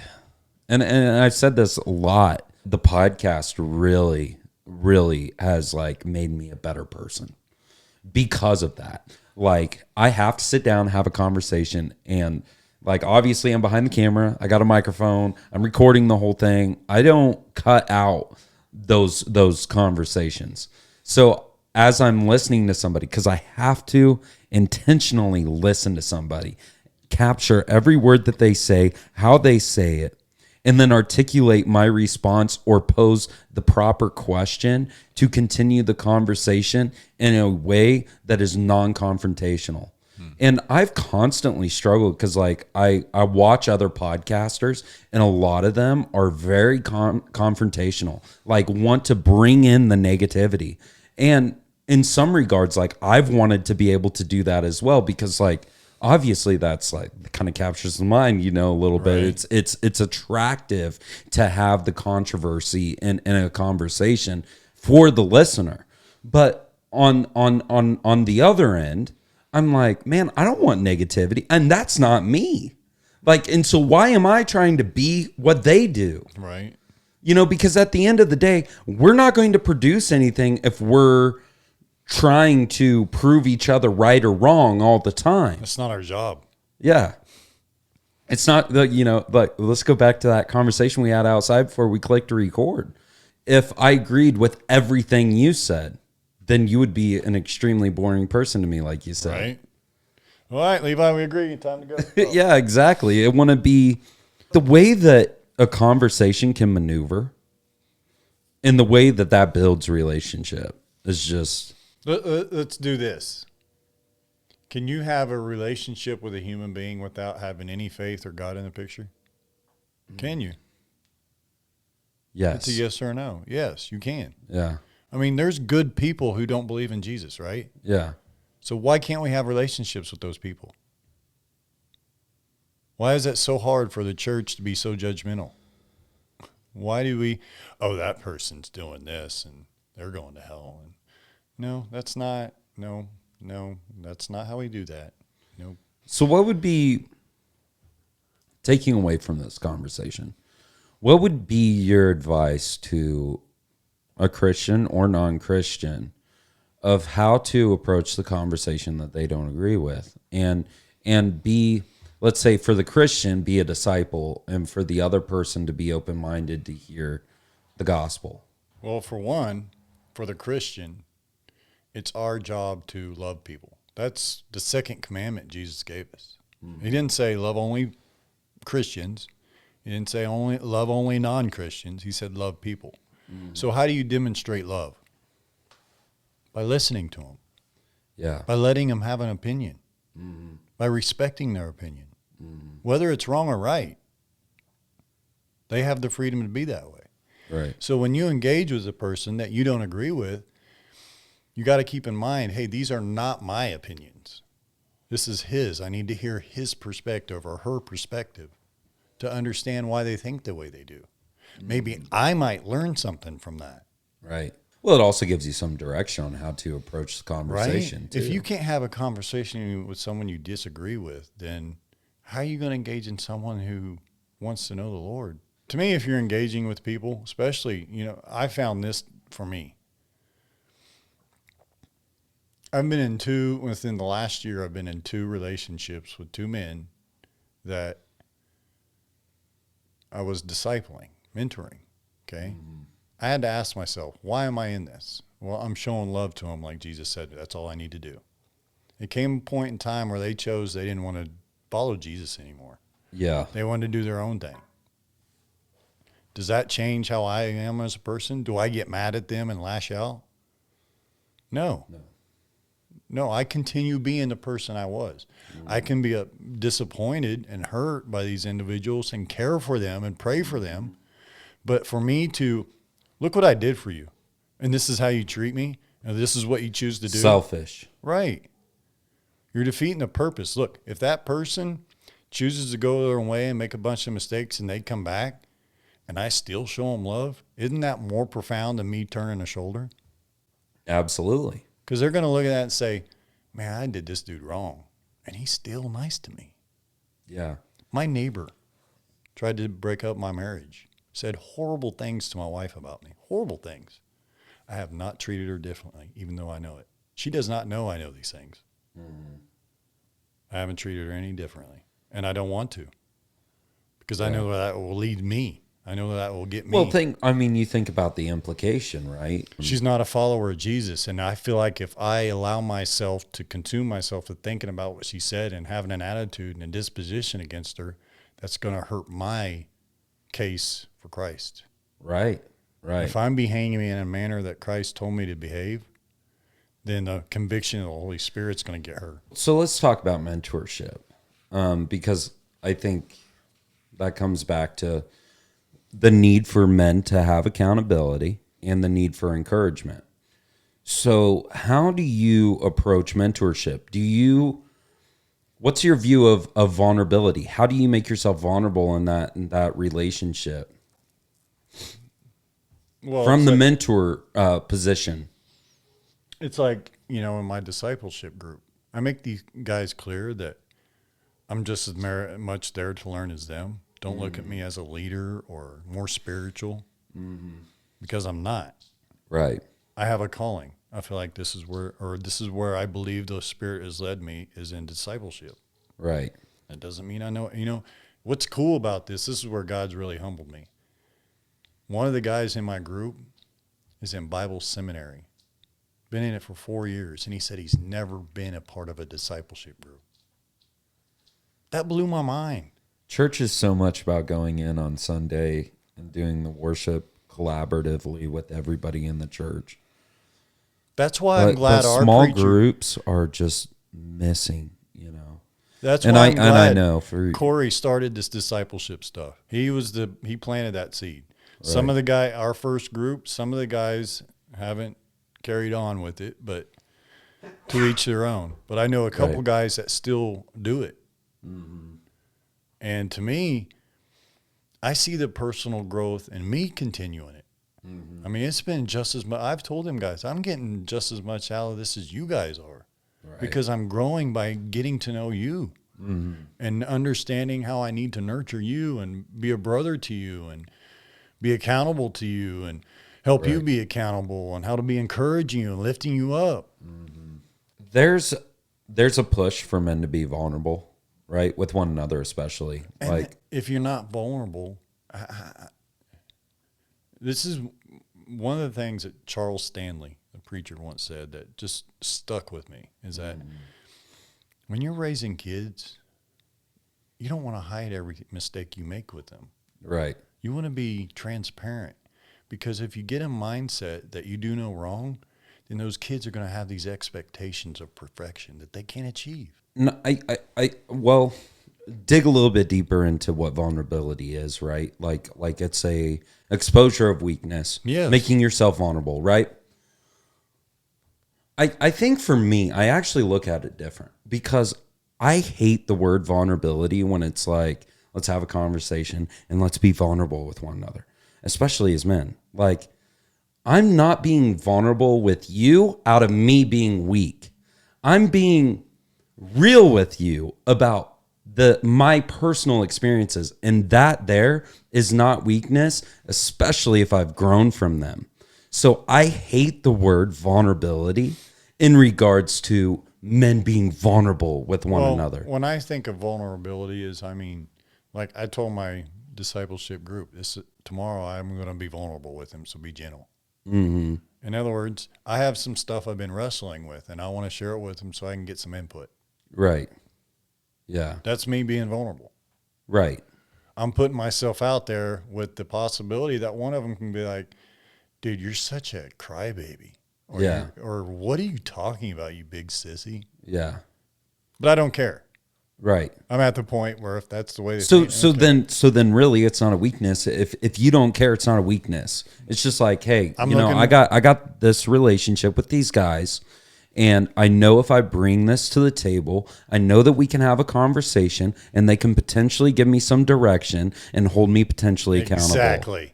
and I've said this a lot, the podcast really, really has like made me a better person because of that. Like, I have to sit down, have a conversation, and like, obviously I'm behind the camera. I got a microphone. I'm recording the whole thing. I don't cut out those conversations. So as I'm listening to somebody, because I have to intentionally listen to somebody, capture every word that they say, how they say it, and then articulate my response or pose the proper question to continue the conversation in a way that is non-confrontational. And I've constantly struggled because, like, I watch other podcasters, and a lot of them are very confrontational, like want to bring in the negativity. And in some regards, like, I've wanted to be able to do that as well because, like, obviously that's like kind of captures the mind, you know, a little bit. It's attractive to have the controversy in a conversation for the listener. But on the other end, I'm like, man, I don't want negativity, and that's not me. Like, and so why am I trying to be what they do? Right. You know, because at the end of the day, we're not going to produce anything if we're trying to prove each other right or wrong all the time. That's not our job. Yeah. It's not the, you know, like, let's go back to that conversation we had outside before we clicked to record. If I agreed with everything you said, then you would be an extremely boring person to me, like you said. Right. All right, Levi, we agree. Time to go. Yeah, exactly. It want to be the way that a conversation can maneuver and the way that that builds relationship is just... Let's do this. Can you have a relationship with a human being without having any faith or God in the picture? Can you? Yes. It's a yes or a no. Yes, you can. Yeah. I mean, there's good people who don't believe in Jesus, right? Yeah. So why can't we have relationships with those people? Why is it so hard for the church to be so judgmental? Why do we, oh, that person's doing this and they're going to hell? And no, that's not how we do that. Nope. So what would be, taking away from this conversation, what would be your advice to a Christian or non-Christian of how to approach the conversation that they don't agree with, and be, let's say for the Christian, be a disciple, and for the other person to be open-minded to hear the gospel? Well, for one, for the Christian, it's our job to love people. That's the second commandment Jesus gave us. He didn't say love only Christians. He didn't say love only non-Christians. He said love people. So how do you demonstrate love? By listening to them. Yeah. By letting them have an opinion. By respecting their opinion. Whether it's wrong or right, they have the freedom to be that way. Right. So when you engage with a person that you don't agree with, you got to keep in mind, hey, these are not my opinions. This is his. I need to hear his perspective or her perspective to understand why they think the way they do. Maybe I might learn something from that. Right. Well, it also gives you some direction on how to approach the conversation, right? too. If you can't have a conversation with someone you disagree with, then how are you going to engage in someone who wants to know the Lord? To me, if you're engaging with people, especially, you know, I found this for me. Within the last year, I've been in 2 relationships with 2 men that I was discipling, mentoring, okay? I had to ask myself, why am I in this? Well, I'm showing love to them like Jesus said. That's all I need to do. It came a point in time where they chose they didn't want to follow Jesus anymore. Yeah. They wanted to do their own thing. Does that change how I am as a person? Do I get mad at them and lash out? No. No, I continue being the person I was. I can be disappointed and hurt by these individuals and care for them and pray for them. But for me to look what I did for you, and this is how you treat me, and this is what you choose to do. Selfish. Right. You're defeating the purpose. Look, if that person chooses to go their own way and make a bunch of mistakes and they come back and I still show them love, isn't that more profound than me turning a shoulder? Absolutely. Because they're going to look at that and say, man, I did this dude wrong, and he's still nice to me. Yeah. My neighbor tried to break up my marriage, said horrible things to my wife about me, horrible things. I have not treated her differently, even though I know it. She does not know I know these things. Mm-hmm. I haven't treated her any differently, and I don't want to, because I know that will lead me. I know that will get me. Well, you think about the implication, right? She's not a follower of Jesus, and I feel like if I allow myself to consume myself with thinking about what she said and having an attitude and a disposition against her, that's going to hurt my case for Christ. Right, right. If I'm behaving in a manner that Christ told me to behave, then the conviction of the Holy Spirit's going to get her. So let's talk about mentorship, because I think that comes back to the need for men to have accountability and the need for encouragement. So how do you approach mentorship? What's your view of vulnerability? How do you make yourself vulnerable in that relationship? Well, from the mentor position? It's like, in my discipleship group, I make these guys clear that I'm just as much there to learn as them. Don't look at me as a leader or more spiritual, because I'm not. Right. I have a calling. I feel like this is where I believe the Spirit has led me, is in discipleship. Right. That doesn't mean I know. What's cool about this is where God's really humbled me. One of the guys in my group is in Bible seminary, been in it for 4 years, and he said he's never been a part of a discipleship group. That blew my mind. Church is so much about going in on Sunday and doing the worship collaboratively with everybody in the church. That's why I'm glad our small preacher, groups are just missing, That's and why I'm glad I know Corey started this discipleship stuff. He planted that seed. Right. Some of our first group, some of the guys haven't carried on with it, but to each their own. But I know a couple guys that still do it. Mm-hmm. And to me, I see the personal growth in me continuing it. Mm-hmm. I mean, it's been just as much. I've told them guys, I'm getting just as much out of this as you guys are, because I'm growing by getting to know you and understanding how I need to nurture you and be a brother to you and be accountable to you and help you be accountable, and how to be encouraging you and lifting you up. Mm-hmm. There's a push for men to be vulnerable. Right, with one another especially. And like, if you're not vulnerable, this is one of the things that Charles Stanley, the preacher, once said that just stuck with me, is that when you're raising kids, you don't want to hide every mistake you make with them. Right. You want to be transparent, because if you get a mindset that you do no wrong, then those kids are going to have these expectations of perfection that they can't achieve. No, well, dig a little bit deeper into what vulnerability is, right? Like it's a exposure of weakness, making yourself vulnerable, right? I think for me, I actually look at it different, because I hate the word vulnerability when it's like, let's have a conversation and let's be vulnerable with one another, especially as men. Like, I'm not being vulnerable with you out of me being weak. I'm being real with you about my personal experiences, and that there is not weakness, especially if I've grown from them. So I hate the word vulnerability in regards to men being vulnerable with one another. When I think of vulnerability like I told my discipleship group, tomorrow I'm going to be vulnerable with him, so be gentle. Mm-hmm. In other words, I have some stuff I've been wrestling with, and I want to share it with him so I can get some input. Right. Yeah. That's me being vulnerable. Right. I'm putting myself out there with the possibility that one of them can be like, dude, you're such a crybaby. Or Yeah. or what are you talking about, you big sissy? Yeah. But I don't care. Right. I'm at the point where if that's the way they So think, I don't care. then really it's not a weakness. If you don't care, it's not a weakness. It's just like, hey, I'm you know, looking- I got this relationship with these guys, and I know if I bring this to the table, I know that we can have a conversation and they can potentially give me some direction and hold me potentially accountable. Exactly.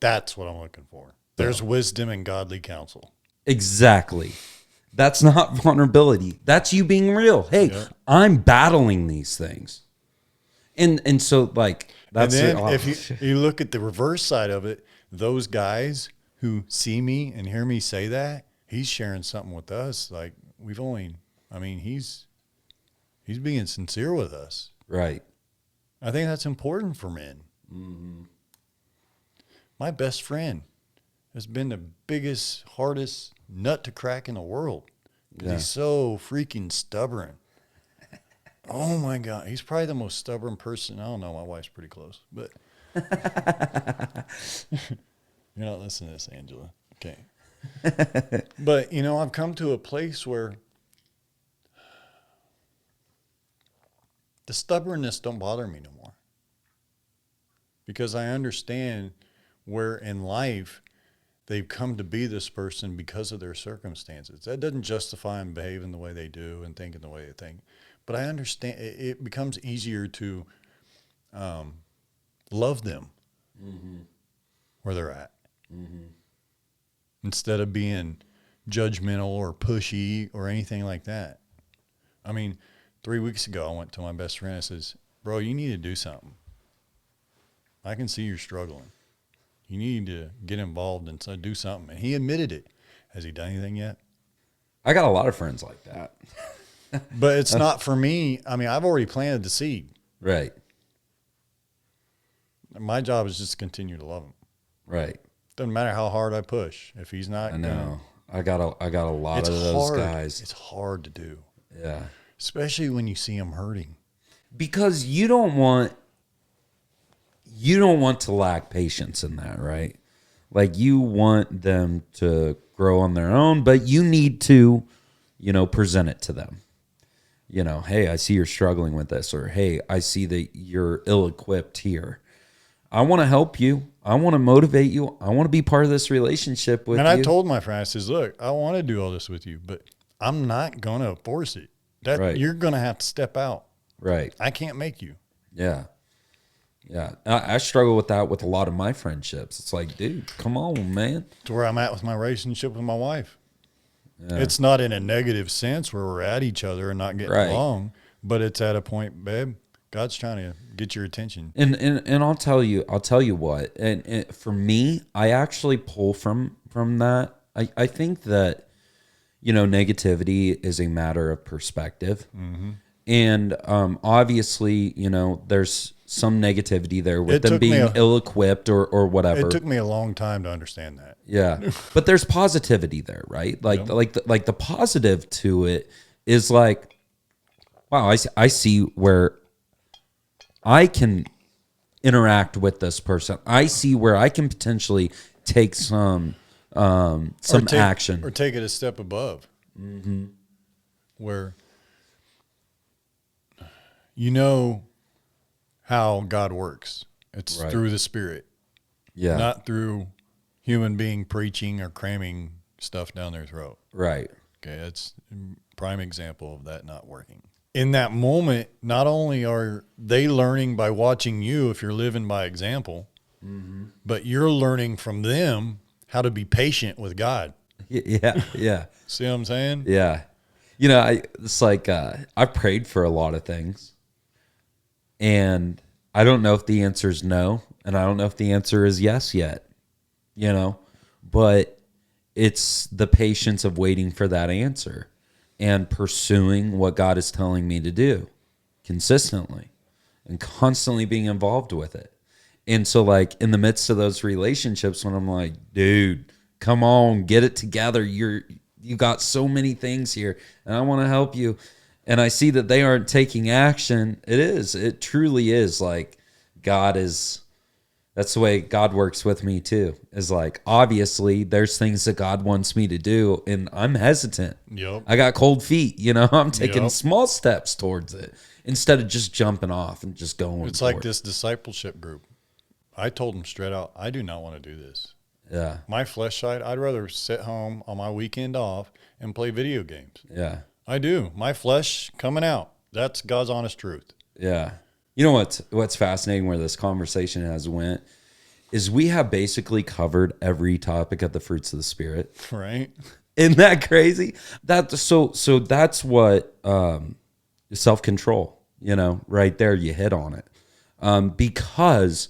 That's what I'm looking for. There's wisdom and godly counsel. Exactly. That's not vulnerability. That's you being real. Hey, Yeah. I'm battling these things. And so like that's And then if you look at the reverse side of it, those guys who see me and hear me say that, he's sharing something with us. Like he's being sincere with us. right. I think that's important for men. My best friend has been the biggest, hardest nut to crack in the world. 'Cause he's so freaking stubborn. Oh my God. He's probably the most stubborn person. I don't know. My wife's pretty close, but you're not listening to this, Angela. Okay. But, I've come to a place where the stubbornness don't bother me no more. Because I understand where in life they've come to be this person because of their circumstances. That doesn't justify them behaving the way they do and thinking the way they think. But I understand it becomes easier to love them where they're at. Instead of being judgmental or pushy or anything like that. 3 weeks ago, I went to my best friend and says, bro, you need to do something. I can see you're struggling. You need to get involved and do something. And he admitted it. Has he done anything yet? I got a lot of friends like that. But it's not for me. I've already planted the seed. Right. My job is just to continue to love him. Right. Doesn't matter how hard I push. If he's not, I know. I got a lot of those guys. It's hard to do. Yeah. Especially when you see him hurting. Because you don't want to lack patience in that, right? Like you want them to grow on their own, but you need to, present it to them. Hey, I see you're struggling with this, or hey, I see that you're ill-equipped here. I want to help you. I want to motivate you. I want to be part of this relationship with you. And I told my friend, I says, look, I want to do all this with you, but I'm not going to force it. Right. You're going to have to step out. Right. I can't make you. Yeah. Yeah. I struggle with that with a lot of my friendships. It's like, dude, come on, man. To where I'm at with my relationship with my wife. Yeah. It's not in a negative sense where we're at each other and not getting Right. along, but it's at a point, babe, God's trying to get your attention. And I'll tell you what. And for me, I actually pull from that. I think that negativity is a matter of perspective. Mm-hmm. And obviously, there's some negativity there with them being ill-equipped or whatever. It took me a long time to understand that. Yeah, but there's positivity there, right? Like the positive to it is like, wow, I see where I can interact with this person. I see where I can potentially take some action or take it a step above, where how God works. It's Right. through the Spirit, not through human being preaching or cramming stuff down their throat. Right. Okay, that's a prime example of that not working. In that moment, not only are they learning by watching you if you're living by example, but you're learning from them how to be patient with God. Yeah. Yeah. See what I'm saying? Yeah. It's like I prayed for a lot of things, and I don't know if the answer is no, and I don't know if the answer is yes yet, but it's the patience of waiting for that answer and pursuing what God is telling me to do consistently and constantly being involved with it. And so like in the midst of those relationships when I'm like, dude, come on, get it together. You got so many things here and I want to help you. And I see that they aren't taking action. It truly is like God is That's the way God works with me too. Is like, obviously there's things that God wants me to do and I'm hesitant. Yep. I got cold feet, I'm taking Yep. small steps towards it instead of just jumping off and just going. It's like this discipleship group. I told them straight out, I do not want to do this. Yeah. My flesh side, I'd rather sit home on my weekend off and play video games. Yeah. I do. My flesh coming out. That's God's honest truth. Yeah. You know what's fascinating where this conversation has went is we have basically covered every topic of the fruits of the Spirit. Right? Isn't that crazy? So that's what self-control, right there you hit on it. Because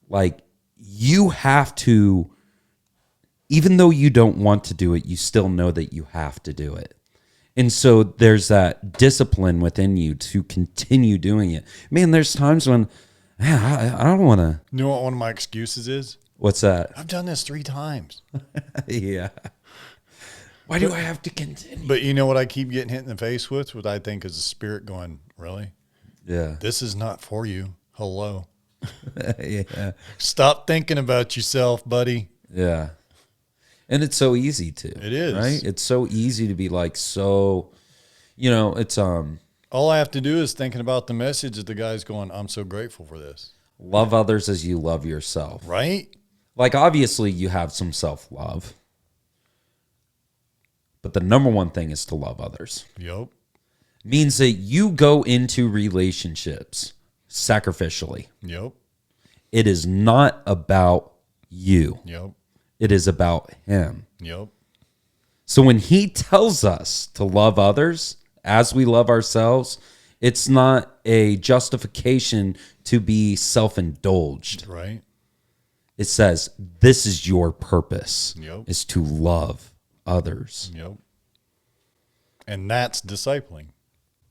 like you have to, even though you don't want to do it, you still know that you have to do it. And so there's that discipline within you to continue doing it. Man, there's times when, I don't want to. You know what one of my excuses is? What's that? I've done this 3 times. Yeah. Why do I have to continue? But you know what I keep getting hit in the face with? What I think is the Spirit going, really? Yeah. This is not for you. Hello. Yeah. Stop thinking about yourself, buddy. Yeah. And it's so easy to. It is. Right? It's so easy to be like, it's All I have to do is thinking about the message that the guy's going, I'm so grateful for this. love others as you love yourself. Right? Like, obviously you have some self-love, but the number one thing is to love others. Yep. Means that you go into relationships sacrificially. Yep. It is not about you. Yep. It is about him. Yep. So when he tells us to love others as we love ourselves, it's not a justification to be self-indulged. Right. It says, this is your purpose, Yep. is to love others. Yep. And that's discipling.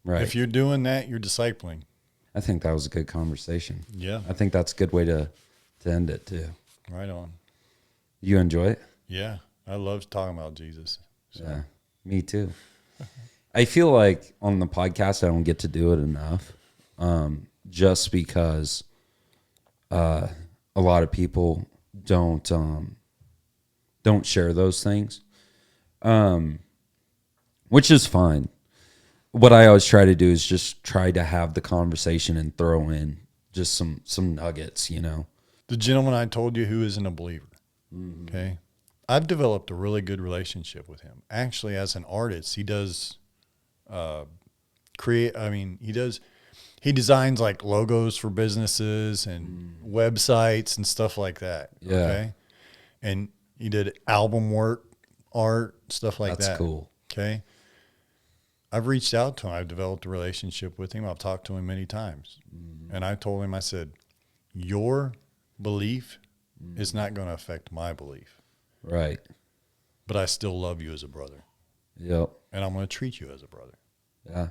Right. If you're doing that, you're discipling. I think that was a good conversation. Yeah. I think that's a good way to end it too. Right on. You enjoy it? Yeah. I love talking about Jesus. So. Yeah, me too. I feel like on the podcast I don't get to do it enough, just because a lot of people don't share those things, which is fine. What I always try to do is just try to have the conversation and throw in just some nuggets, The gentleman I told you who isn't a believer, okay? I've developed a really good relationship with him. Actually, as an artist, he does he designs like logos for businesses and websites and stuff like that. Yeah. Okay. And he did album work, art, stuff like that. That's cool. Okay. I've reached out to him. I've developed a relationship with him. I've talked to him many times. And I told him, I said, your belief is not going to affect my belief. Right. But I still love you as a brother. Yep. And I'm going to treat you as a brother. Yeah.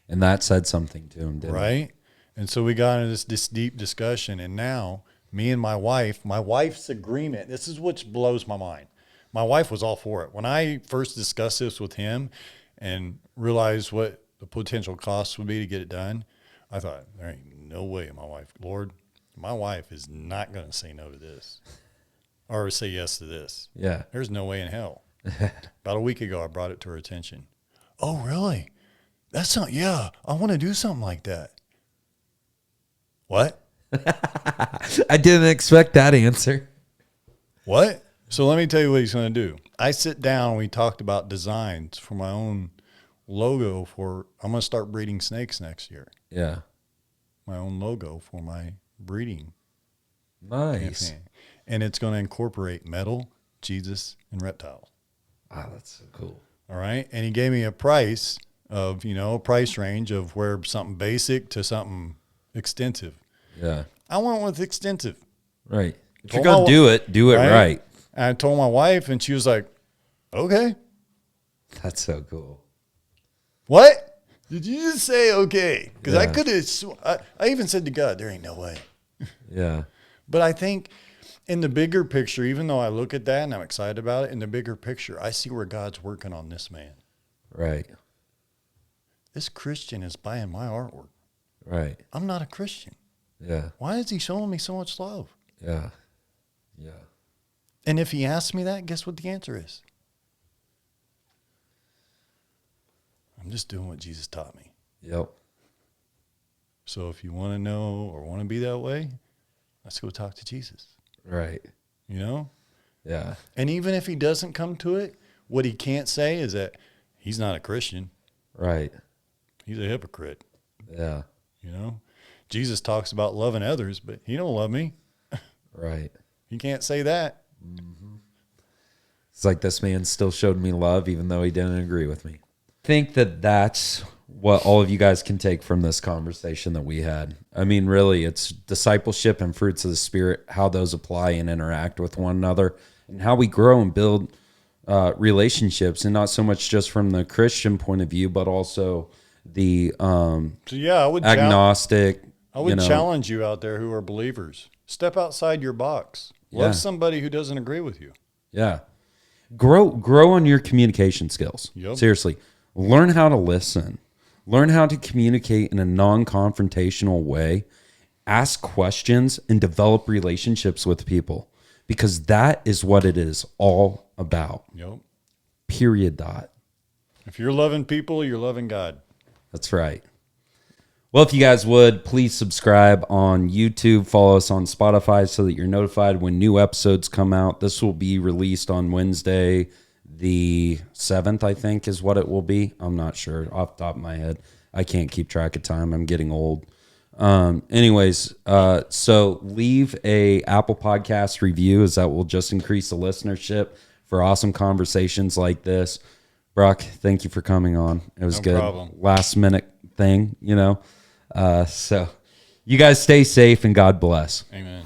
And that said something to him, didn't it? Right? And so we got into this deep discussion. And now me and my wife's agreement, this is what blows my mind. My wife was all for it. When I first discussed this with him and realized what the potential costs would be to get it done, I thought, there ain't no way Lord, my wife is not going to say no to this or say yes to this. Yeah. There's no way in hell. About a week ago, I brought it to her attention. Oh, really? That's not, yeah, I want to do something like that. What? I didn't expect that answer. What? So let me tell you what he's going to do. I sit down, we talked about designs for my own logo I'm going to start breeding snakes next year. Yeah. My own logo for my breeding Nice. campaign. And it's going to incorporate metal, Jesus, and reptiles. Wow, that's so cool. All right. And he gave me a price of, a price range of where something basic to something extensive. Yeah. I went with extensive. Right. If Told you're going my to do it, do it right. And I told my wife, and she was like, okay. That's so cool. What? Did you just say okay? Because I Yeah. could have, I even said to God, there ain't no way. Yeah. But I think in the bigger picture, even though I look at that and I'm excited about it, in the bigger picture, I see where God's working on this man. Right. This Christian is buying my artwork. Right. I'm not a Christian. Yeah. Why is he showing me so much love? Yeah. Yeah. And if he asks me that, guess what the answer is? I'm just doing what Jesus taught me. Yep. So if you want to know or want to be that way, let's go talk to Jesus. Right. You know? Yeah. And even if he doesn't come to it, what he can't say is that he's not a Christian. Right. He's a hypocrite. Yeah. You know? Jesus talks about loving others, but he don't love me. Right. He can't say that. It's like this man still showed me love even though he didn't agree with me. I think that that's what all of you guys can take from this conversation that we had. I mean, really, it's discipleship and fruits of the Spirit, how those apply and interact with one another, and how we grow and build relationships, and not so much just from the Christian point of view, but also the So yeah, I would agnostic. challenge you out there who are believers. Step outside your box. Love somebody who doesn't agree with you. Yeah. Grow on your communication skills. Yep. Seriously. Learn how to listen. Learn how to communicate in a non-confrontational way. Ask questions and develop relationships with people, because that is what it is all about. Yep. Period. Dot. If you're loving people, you're loving God. That's right. Well, if you guys would, please subscribe on YouTube. Follow us on Spotify so that you're notified when new episodes come out. This will be released on Wednesday, the 7th, I think is what it will be. I'm not sure off the top of my head. I can't keep track of time. I'm getting old. Anyways, so leave a Apple Podcast review, as that will just increase the listenership for awesome conversations like this. Brock, thank you for coming on. It was good. Problem. Last minute thing, So you guys stay safe and God bless. Amen.